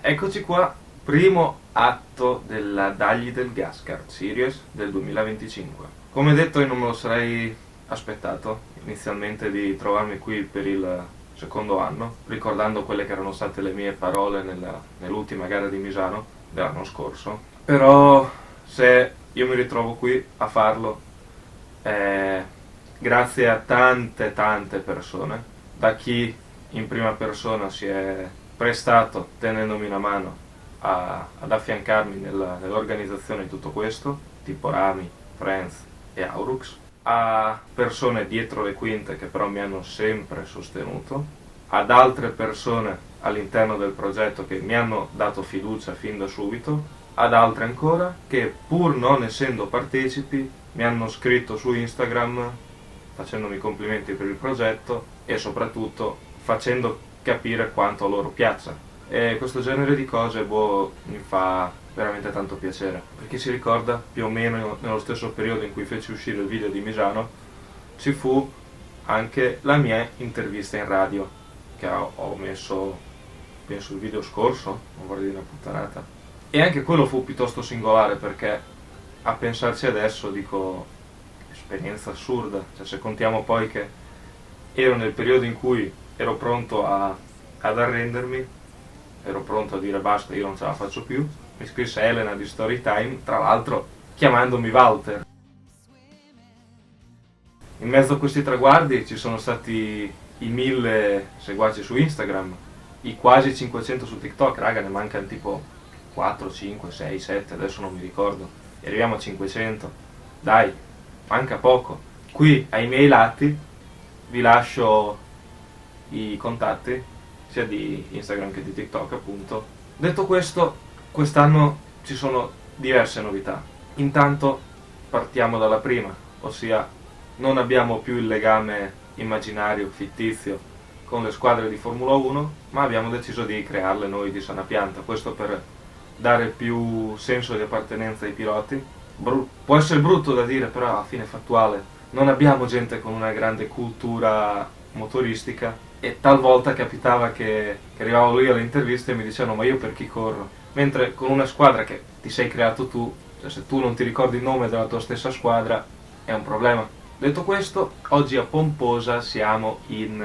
Eccoci qua, primo atto della Dagli del Gascar Series del 2025. Come detto, io non me lo sarei aspettato inizialmente di trovarmi qui per il secondo anno, ricordando quelle che erano state le mie parole nell'ultima gara di Misano dell'anno scorso. Però se io mi ritrovo qui a farlo è grazie a tante persone, da chi in prima persona si è prestato tenendomi una mano ad affiancarmi nell'organizzazione di tutto questo, tipo Rami, Friends e Aurux, a persone dietro le quinte che però mi hanno sempre sostenuto, ad altre persone all'interno del progetto che mi hanno dato fiducia fin da subito, ad altre ancora che, pur non essendo partecipi, mi hanno scritto su Instagram facendomi complimenti per il progetto e soprattutto facendo capire quanto a loro piaccia. E questo genere di cose mi fa veramente tanto piacere. Per chi si ricorda, più o meno nello stesso periodo in cui feci uscire il video di Misano, ci fu anche la mia intervista in radio, che ho messo, penso, il video scorso, non vorrei dire una puttanata. E anche quello fu piuttosto singolare, perché a pensarci adesso dico, esperienza assurda, cioè se contiamo poi che ero nel periodo in cui ero pronto ad arrendermi, ero pronto a dire basta, io non ce la faccio più, mi scrisse Elena di Storytime, tra l'altro chiamandomi Walter. In mezzo a questi traguardi ci sono stati i 1000 seguaci su Instagram, i quasi 500 su TikTok, raga, ne mancano tipo 4, 5, 6, 7, adesso non mi ricordo, e arriviamo a 500, dai, manca poco. Qui ai miei lati vi lascio i contatti sia di Instagram che di TikTok, appunto. Detto questo, quest'anno ci sono diverse novità. Intanto partiamo dalla prima, ossia non abbiamo più il legame immaginario, fittizio con le squadre di Formula 1, ma abbiamo deciso di crearle noi di sana pianta, questo per dare più senso di appartenenza ai piloti. Può essere brutto da dire, però alla fine è fattuale. Non abbiamo gente con una grande cultura motoristica e talvolta capitava che arrivavo lì alle interviste e mi dicevano ma io per chi corro? Mentre con una squadra che ti sei creato tu, cioè se tu non ti ricordi il nome della tua stessa squadra è un problema. Detto questo, oggi a Pomposa siamo in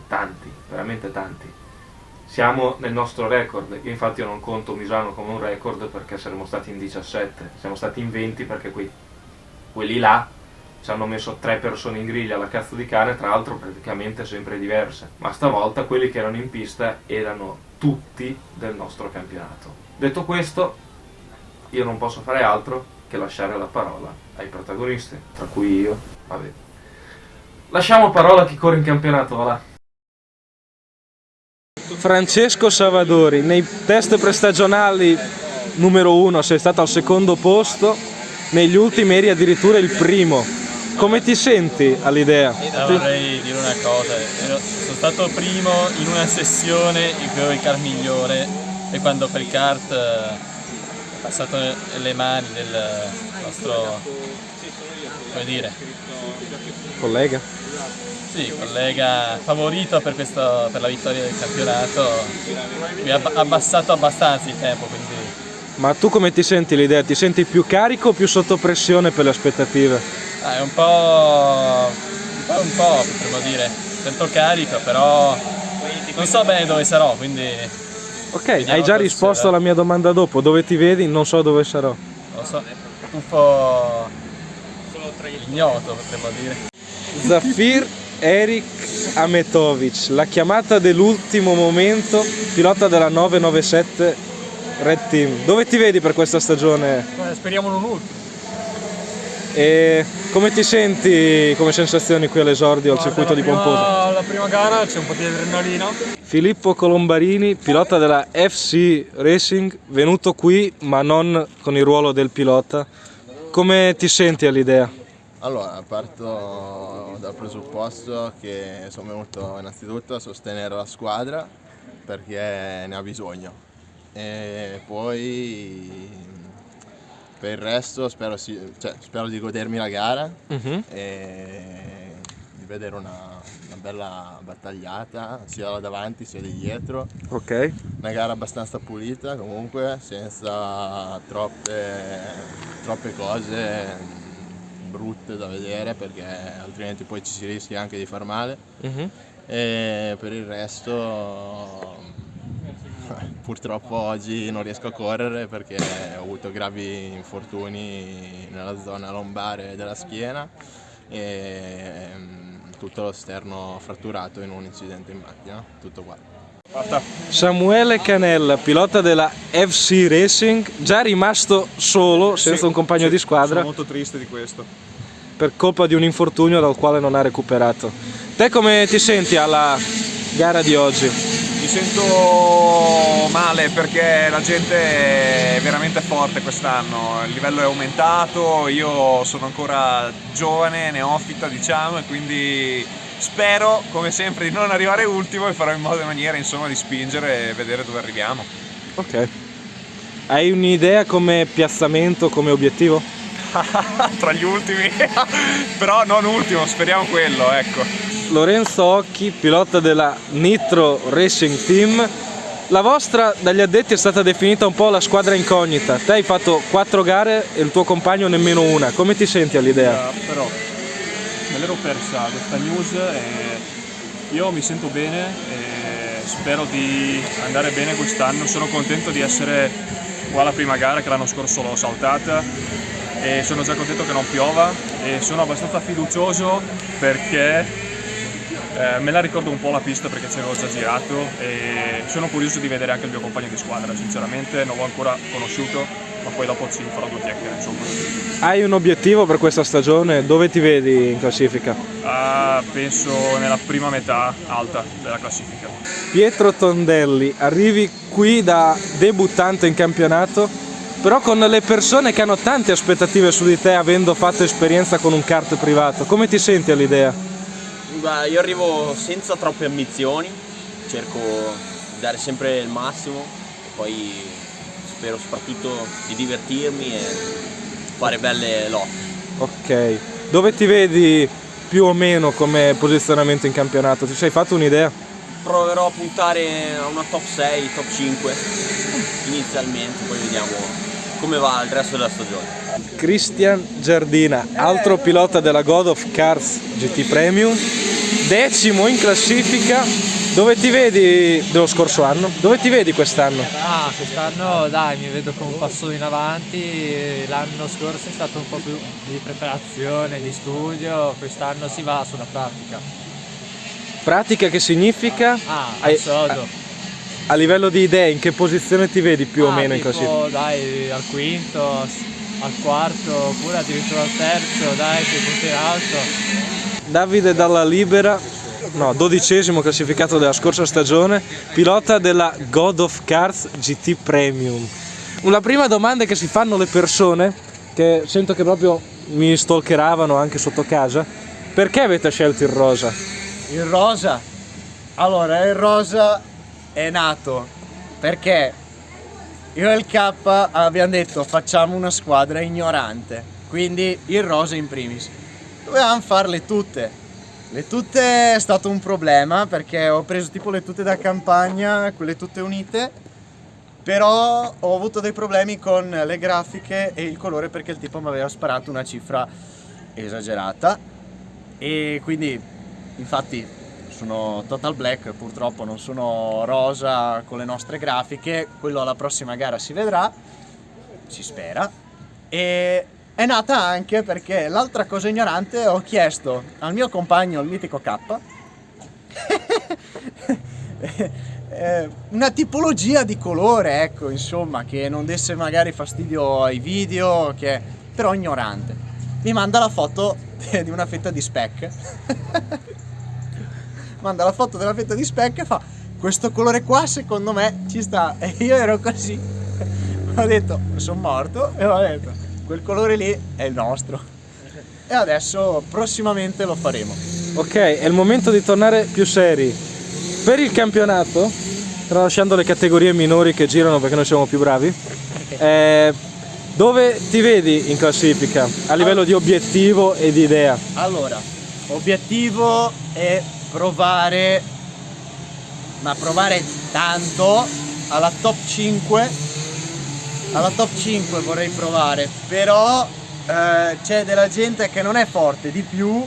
tanti, veramente tanti. Siamo nel nostro record, io infatti non conto Misano come un record perché saremmo stati in 17, siamo stati in 20 perché quelli là ci hanno messo 3 persone in griglia alla cazzo di cane, tra l'altro praticamente sempre diverse, ma stavolta quelli che erano in pista erano tutti del nostro campionato. Detto questo, io non posso fare altro che lasciare la parola ai protagonisti, tra cui io. Vabbè. Lasciamo parola a chi corre in campionato, va là. Francesco Savadori, nei test prestagionali numero 1 sei stato al secondo posto, negli ultimi eri addirittura il primo. Come ti senti all'idea? Vorrei dire una cosa, sono stato primo in una sessione in cui avevo il kart migliore e quando quel kart è passato nelle mani del nostro, come dire, Collega? sì, collega favorito per la vittoria del campionato, mi ha abbassato abbastanza il tempo, quindi... Ma tu come ti senti l'idea? Ti senti più carico o più sotto pressione per le aspettative? È un po', potremmo dire, sento carico, però non so bene dove sarò, quindi... Ok, hai già risposto alla mia domanda dopo, dove ti vedi? Non so dove sarò. Non so, tuffo ignoto, potremmo dire. Zafir Erik Ametovic, la chiamata dell'ultimo momento, pilota della 997 Red Team. Dove ti vedi per questa stagione? Speriamo non ultimo. E come ti senti come sensazioni qui all'esordio al circuito di Pomposa? La prima gara c'è un po' di adrenalina. Filippo Colombarini, pilota della FC Racing, venuto qui ma non con il ruolo del pilota. Come ti senti all'idea? Allora, parto dal presupposto che sono venuto innanzitutto a sostenere la squadra perché ne ha bisogno e poi per il resto spero di godermi la gara e vedere una bella battagliata sia da davanti sia di dietro. Ok. Una gara abbastanza pulita comunque, senza troppe cose brutte da vedere, perché altrimenti poi ci si rischia anche di far male. E per il resto purtroppo oggi non riesco a correre perché ho avuto gravi infortuni nella zona lombare della schiena e tutto lo sterno fratturato in un incidente in macchina, tutto qua. Samuele Canella, pilota della FC Racing, già rimasto solo, senza un compagno di squadra. Sono molto triste di questo. Per colpa di un infortunio dal quale non ha recuperato. Te come ti senti alla gara di oggi? Mi sento male perché la gente è veramente forte quest'anno, il livello è aumentato, io sono ancora giovane, neofita diciamo, e quindi spero come sempre di non arrivare ultimo e farò in modo e maniera insomma di spingere e vedere dove arriviamo. Ok. Hai un'idea come piazzamento, come obiettivo? Tra gli ultimi, però non ultimo, speriamo quello, ecco. Lorenzo Occhi, pilota della Nitro Racing Team. La vostra dagli addetti è stata definita un po' la squadra incognita. Te hai fatto 4 gare e il tuo compagno nemmeno una. Come ti senti all'idea? Però me l'ero persa questa news e io mi sento bene e spero di andare bene quest'anno. Sono contento di essere qua alla prima gara che l'anno scorso l'ho saltata e sono già contento che non piova e sono abbastanza fiducioso perché me la ricordo un po' la pista perché ci avevo già girato e sono curioso di vedere anche il mio compagno di squadra. Sinceramente non l'ho ancora conosciuto, ma poi dopo ci farò 2 chiacchiere insomma. Hai un obiettivo per questa stagione? Dove ti vedi in classifica? Penso nella prima metà alta della classifica. Pietro Tondelli, arrivi qui da debuttante in campionato, però con le persone che hanno tante aspettative su di te avendo fatto esperienza con un kart privato. Come ti senti all'idea? Io arrivo senza troppe ambizioni, cerco di dare sempre il massimo e poi spero soprattutto di divertirmi e fare belle lotte. Ok, dove ti vedi più o meno come posizionamento in campionato? Ti sei fatto un'idea? Proverò a puntare a una top 6, top 5 inizialmente, poi vediamo come va il resto della stagione. Cristian Giardina, altro pilota della God of Cars GT Premium, 10° in classifica. Dove ti vedi dello scorso anno? Dove ti vedi quest'anno? Quest'anno dai, mi vedo con un passo in avanti. L'anno scorso è stato un po' più di preparazione, di studio, quest'anno si va sulla pratica. Pratica che significa? Al sodo. A livello di idee, in che posizione ti vedi più o meno in classifica? Dai, al quinto, al quarto, oppure addirittura al terzo, dai, 6 punti in alto. Davide Dalla Libera, 12° classificato della scorsa stagione, pilota della God of Cars GT Premium. La prima domanda che si fanno le persone, che sento che proprio mi stalkeravano anche sotto casa, perché avete scelto il rosa? Il rosa? Allora, il rosa è nato perché io e il K abbiamo detto facciamo una squadra ignorante, quindi il rosa in primis. Dovevamo farle tutte. Le tute è stato un problema perché ho preso tipo le tute da campagna, quelle tutte unite, però ho avuto dei problemi con le grafiche e il colore perché il tipo mi aveva sparato una cifra esagerata e quindi infatti sono total black, purtroppo non sono rosa con le nostre grafiche, quello alla prossima gara si vedrà, si spera. E è nata anche perché l'altra cosa ignorante ho chiesto al mio compagno, il mitico K, una tipologia di colore, ecco, insomma, che non desse magari fastidio ai video, che però ignorante. Mi manda la foto di una fetta di speck. Manda la foto della fetta di speck e fa: questo colore qua secondo me ci sta. E io ero così. Ho detto, sono morto e ho detto, quel colore lì è il nostro. E adesso prossimamente lo faremo. Ok, è il momento di tornare più seri. Per il campionato, tralasciando le categorie minori che girano perché noi siamo più bravi, dove ti vedi in classifica a livello di obiettivo e di idea? Allora, Obiettivo è provare, ma provare tanto alla top 5. Alla top 5 vorrei provare, però c'è della gente che non è forte di più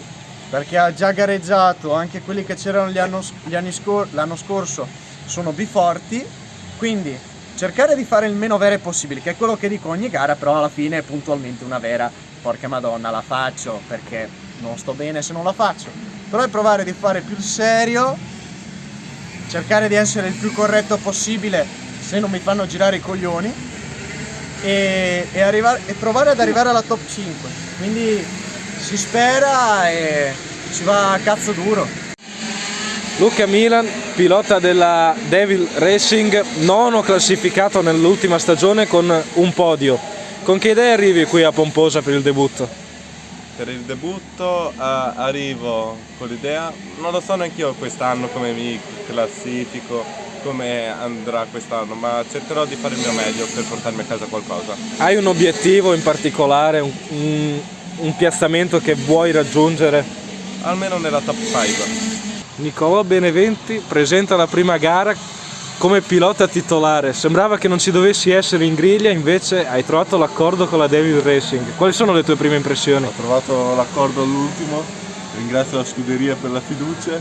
perché ha già gareggiato, anche quelli che c'erano l'anno scorso sono biforti, quindi cercare di fare il meno vere possibile, che è quello che dico ogni gara, però alla fine puntualmente una vera, porca madonna, la faccio perché non sto bene se non la faccio, però è provare di fare più serio, cercare di essere il più corretto possibile se non mi fanno girare i coglioni e provare ad arrivare alla top 5, quindi si spera e si va a cazzo duro. Luca Milan, pilota della Devil Racing, nono classificato nell'ultima stagione con un podio. Con che idee arrivi qui a Pomposa per il debutto? Per il debutto arrivo con l'idea, non lo so neanche io quest'anno come mi classifico, come andrà quest'anno, ma cercherò di fare il mio meglio per portarmi a casa qualcosa. Hai un obiettivo in particolare, un piazzamento che vuoi raggiungere? Almeno nella top 5. Nicolò Beneventi presenta la prima gara come pilota titolare. Sembrava che non ci dovessi essere in griglia, invece hai trovato l'accordo con la Devil Racing. Quali sono le tue prime impressioni? Ho trovato l'accordo all'ultimo, ringrazio la scuderia per la fiducia.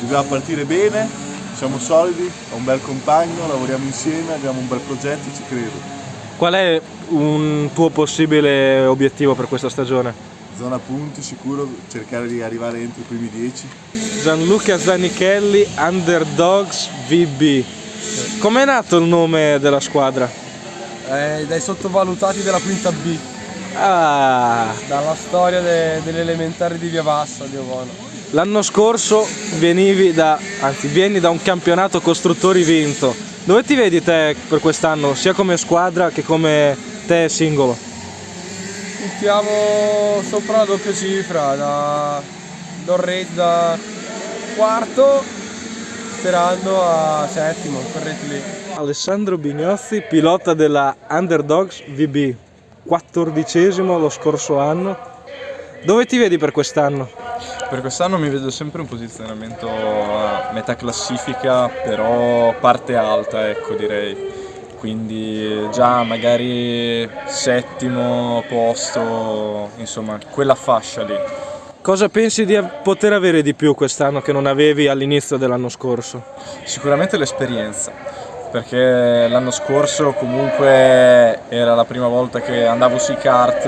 Dobbiamo partire bene, siamo solidi, ho un bel compagno, lavoriamo insieme, abbiamo un bel progetto, ci credo. Qual è un tuo possibile obiettivo per questa stagione? Zona punti sicuro, cercare di arrivare entro i primi 10. Gianluca Zanichelli, Underdogs VB. Com'è nato il nome della squadra? Dai sottovalutati della quinta B. Ah. Dalla storia delle elementari di Via Bassa di Ovano. L'anno scorso vieni da un campionato costruttori vinto. Dove ti vedi te per quest'anno, sia come squadra che come te singolo? Puntiamo sopra la doppia cifra, da rate da quarto sperando a settimo, quel rate lì. Alessandro Bignozzi, pilota della Underdogs VB, 14° lo scorso anno. Dove ti vedi per quest'anno? Per quest'anno mi vedo sempre un posizionamento a metà classifica, però parte alta, ecco, direi. Quindi già magari settimo posto, insomma, quella fascia lì. Cosa pensi di poter avere di più quest'anno che non avevi all'inizio dell'anno scorso? Sicuramente l'esperienza, perché l'anno scorso comunque era la prima volta che andavo sui kart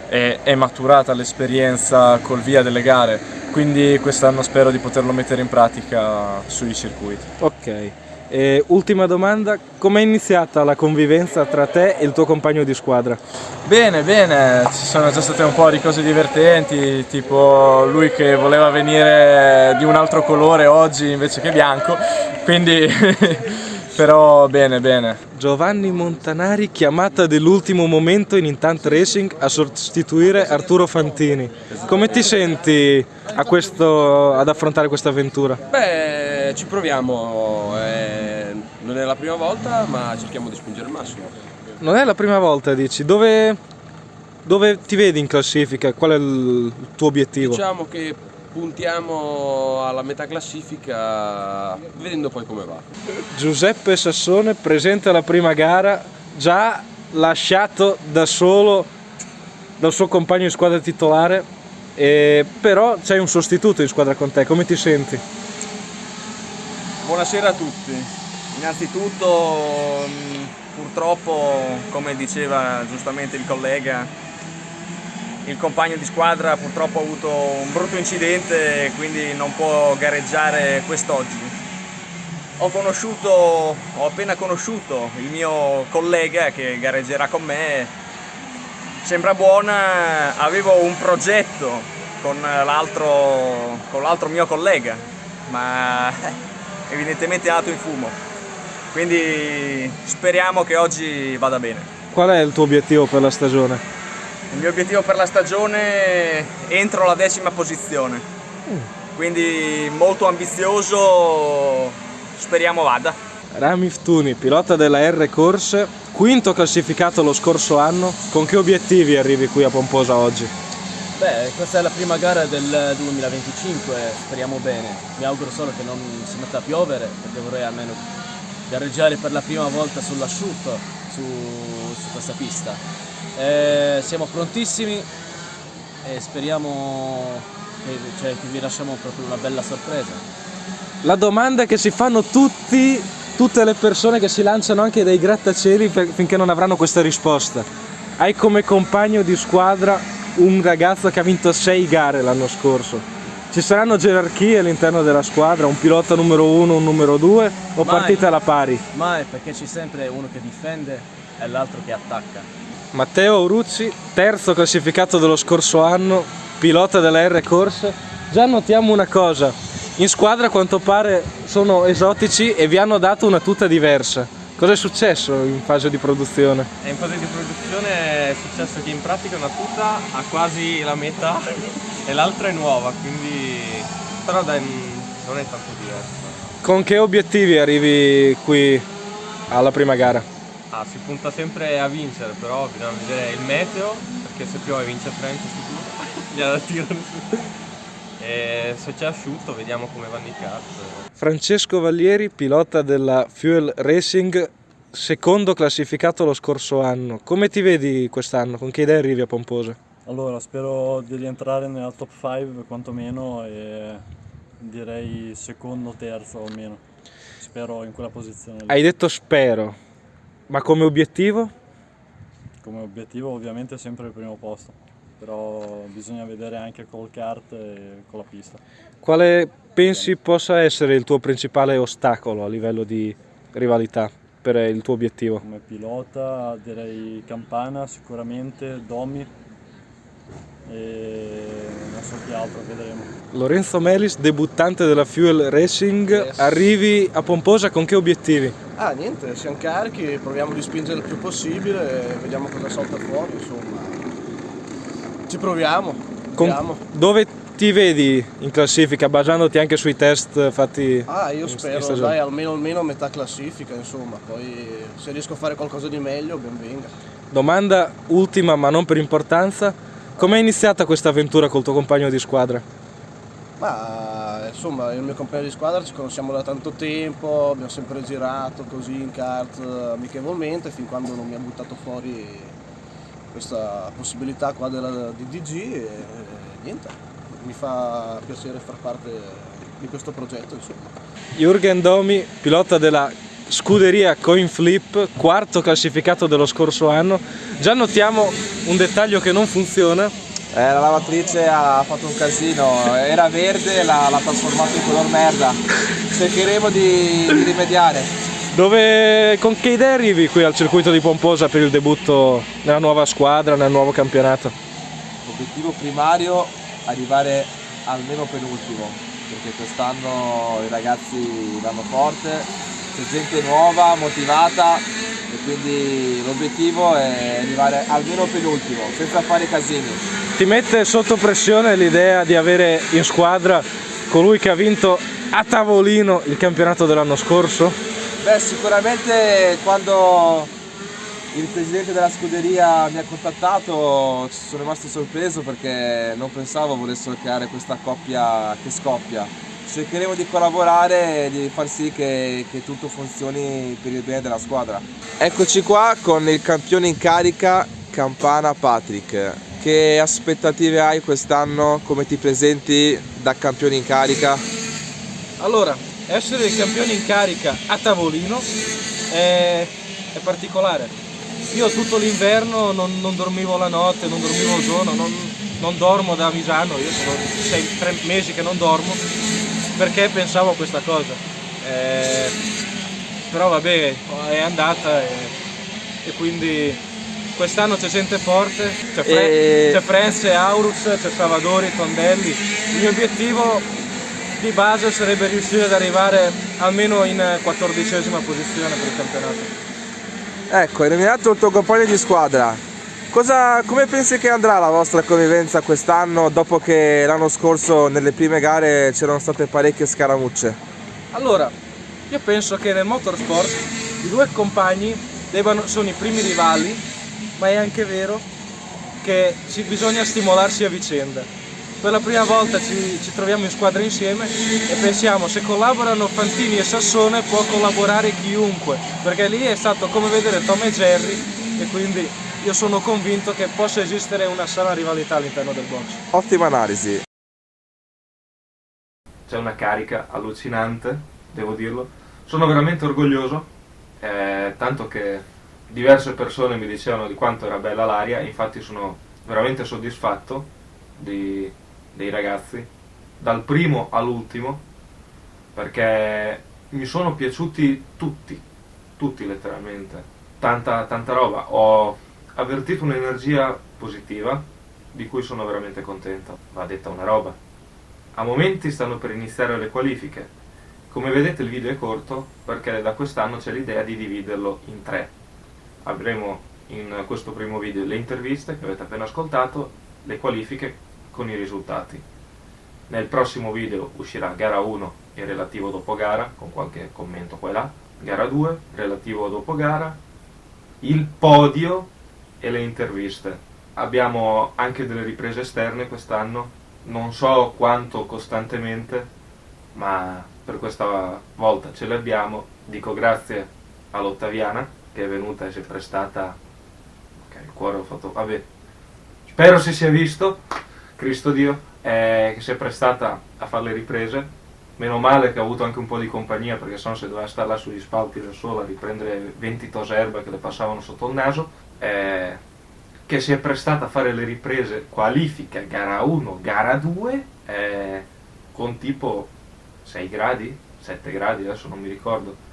e è maturata l'esperienza col via delle gare, quindi quest'anno spero di poterlo mettere in pratica sui circuiti. Ok. E ultima domanda, com'è iniziata la convivenza tra te e il tuo compagno di squadra? Bene, ci sono già state un po' di cose divertenti, tipo lui che voleva venire di un altro colore oggi invece che bianco, quindi però bene. Giovanni Montanari, chiamata dell'ultimo momento in Intant Racing a sostituire Arturo Fantini. Come ti senti ad affrontare questa avventura? Beh, ci proviamo, non è la prima volta, ma cerchiamo di spingere il massimo. Non è la prima volta, dici? Dove ti vedi in classifica? Qual è il tuo obiettivo? Diciamo che puntiamo alla metà classifica, vedendo poi come va. Giuseppe Sassone presenta la prima gara, già lasciato da solo dal suo compagno di squadra titolare, però c'hai un sostituto in squadra con te, come ti senti? Buonasera a tutti. Innanzitutto purtroppo, come diceva giustamente il collega, il compagno di squadra purtroppo ha avuto un brutto incidente e quindi non può gareggiare quest'oggi. Ho appena conosciuto il mio collega che gareggerà con me, sembra buona, avevo un progetto con l'altro mio collega, ma evidentemente è andato in fumo, quindi speriamo che oggi vada bene. Qual è il tuo obiettivo per la stagione? Il mio obiettivo per la stagione è entro la 10ª posizione, quindi molto ambizioso, speriamo vada. Rami Ftuni, pilota della R Corse, 5° classificato lo scorso anno, con che obiettivi arrivi qui a Pomposa oggi? Beh, questa è la prima gara del 2025, speriamo bene. Mi auguro solo che non si metta a piovere, perché vorrei almeno gareggiare per la prima volta sull'asciutto su questa pista. Siamo prontissimi e speriamo che vi lasciamo proprio una bella sorpresa. La domanda che si fanno tutte le persone che si lanciano anche dai grattacieli finché non avranno questa risposta. Hai come compagno di squadra un ragazzo che ha vinto 6 gare l'anno scorso. Ci saranno gerarchie all'interno della squadra, un pilota numero 1, un numero 2 o partite alla pari? Mai, perché c'è sempre uno che difende e l'altro che attacca. Matteo Aurucci, terzo classificato dello scorso anno, pilota della R Corse. Già notiamo una cosa, in squadra a quanto pare sono esotici e vi hanno dato una tuta diversa. Cosa è successo in fase di produzione? In fase di produzione è successo che in pratica una tuta ha quasi la metà e l'altra è nuova, quindi però dai, non è tanto diverso. Con che obiettivi arrivi qui alla prima gara? Si punta sempre a vincere, però bisogna vedere il meteo, perché se piove vince French sicuro, gliela tirano su. E se c'è asciutto vediamo come vanno i kart. Francesco Vallieri, pilota della Fuel Racing, secondo classificato lo scorso anno. Come ti vedi quest'anno? Con che idee arrivi a Pomposa? Allora, spero di rientrare nella top 5 quantomeno e direi secondo, terzo almeno. Spero in quella posizione lì. Hai detto spero, ma come obiettivo? Come obiettivo ovviamente sempre il primo posto, però bisogna vedere anche col kart e con la pista. Quale pensi possa essere il tuo principale ostacolo a livello di rivalità per il tuo obiettivo? Come pilota direi Campana sicuramente, Domi e non so chi altro, vedremo. Lorenzo Melis, debuttante della Fuel Racing, Yes. Arrivi a Pomposa con che obiettivi? Niente, siamo carichi, proviamo di spingere il più possibile, vediamo cosa salta fuori, insomma. Ci proviamo, vediamo. Dove ti vedi in classifica, basandoti anche sui test fatti Io in spero, stagione? dai, almeno metà classifica, insomma, poi se riesco a fare qualcosa di meglio, ben venga. Domanda ultima ma non per importanza, com'è iniziata questa avventura col tuo compagno di squadra? Insomma, io e il mio compagno di squadra ci conosciamo da tanto tempo, abbiamo sempre girato così in kart amichevolmente, fin quando non mi ha buttato fuori questa possibilità qua di DG e niente, mi fa piacere far parte di questo progetto, insomma. Jürgen Domi, pilota della scuderia Coinflip, quarto classificato dello scorso anno. Già notiamo un dettaglio che non funziona. La lavatrice ha fatto un casino, era verde e l'ha trasformato in color merda. Cercheremo di rimediare. Con che idee arrivi qui al circuito di Pomposa per il debutto nella nuova squadra, nel nuovo campionato? Obiettivo primario, arrivare almeno penultimo, perché quest'anno i ragazzi vanno forte, c'è gente nuova, motivata e quindi l'obiettivo è arrivare almeno penultimo, senza fare casini. Ti mette sotto pressione l'idea di avere in squadra colui che ha vinto a tavolino il campionato dell'anno scorso? Beh, sicuramente quando il presidente della scuderia mi ha contattato sono rimasto sorpreso perché non pensavo volessero creare questa coppia che scoppia. Cercheremo di collaborare e di far sì che tutto funzioni per il bene della squadra. Eccoci qua con il campione in carica, Campana Patrick. Che aspettative hai quest'anno? Come ti presenti da campione in carica? Allora, essere il campione in carica a tavolino è particolare. Io tutto l'inverno non dormivo la notte, non dormivo il giorno, non dormo da Misano, io sono 3 mesi che non dormo perché pensavo a questa cosa. Però vabbè, è andata e quindi quest'anno c'è gente forte, c'è Frenz, c'è Aurus, c'è Salvadori, Tondelli. Il mio obiettivo di base sarebbe riuscire ad arrivare almeno in 14ª posizione per il campionato. Ecco, hai nominato il tuo compagno di squadra. Come pensi che andrà la vostra convivenza quest'anno dopo che l'anno scorso nelle prime gare c'erano state parecchie scaramucce? Allora, io penso che nel motorsport i due compagni sono i primi rivali, ma è anche vero che bisogna stimolarsi a vicenda. Per la prima volta ci troviamo in squadra insieme e pensiamo, se collaborano Fantini e Sassone può collaborare chiunque, perché lì è stato come vedere Tom e Jerry, e quindi io sono convinto che possa esistere una sana rivalità all'interno del box. Ottima analisi. C'è una carica allucinante, devo dirlo. Sono veramente orgoglioso, tanto che diverse persone mi dicevano di quanto era bella l'aria, infatti sono veramente soddisfatto dei ragazzi, dal primo all'ultimo, perché mi sono piaciuti tutti letteralmente, tanta roba. Ho avvertito un'energia positiva di cui sono veramente contento. Va detta una roba, a momenti stanno per iniziare le qualifiche. Come vedete il video è corto perché da quest'anno c'è l'idea di dividerlo in 3. Avremo in questo primo video le interviste che avete appena ascoltato, le qualifiche con i risultati. Nel prossimo video uscirà gara 1 e relativo dopo gara, con qualche commento qua e là, gara 2, relativo dopo gara, il podio e le interviste. Abbiamo anche delle riprese esterne quest'anno, non so quanto costantemente, ma per questa volta ce le abbiamo. Dico grazie all'Ottaviana che è venuta e si è prestata. Ok, il cuore ho fatto, vabbè, spero si sia visto, Cristo Dio, che si è prestata a fare le riprese. Meno male che ha avuto anche un po' di compagnia, perché sennò se doveva stare là sugli spalti da sola a riprendere 20 toserba che le passavano sotto il naso, che si è prestata a fare le riprese qualifica gara 1, gara 2, con tipo 6 gradi, 7 gradi, adesso non mi ricordo,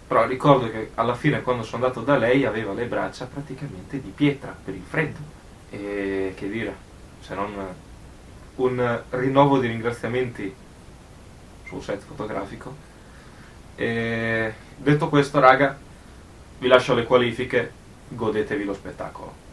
però ricordo che alla fine quando sono andato da lei aveva le braccia praticamente di pietra per il freddo, e che dire, se non un rinnovo di ringraziamenti sul set fotografico. E detto questo, raga, vi lascio alle qualifiche, godetevi lo spettacolo.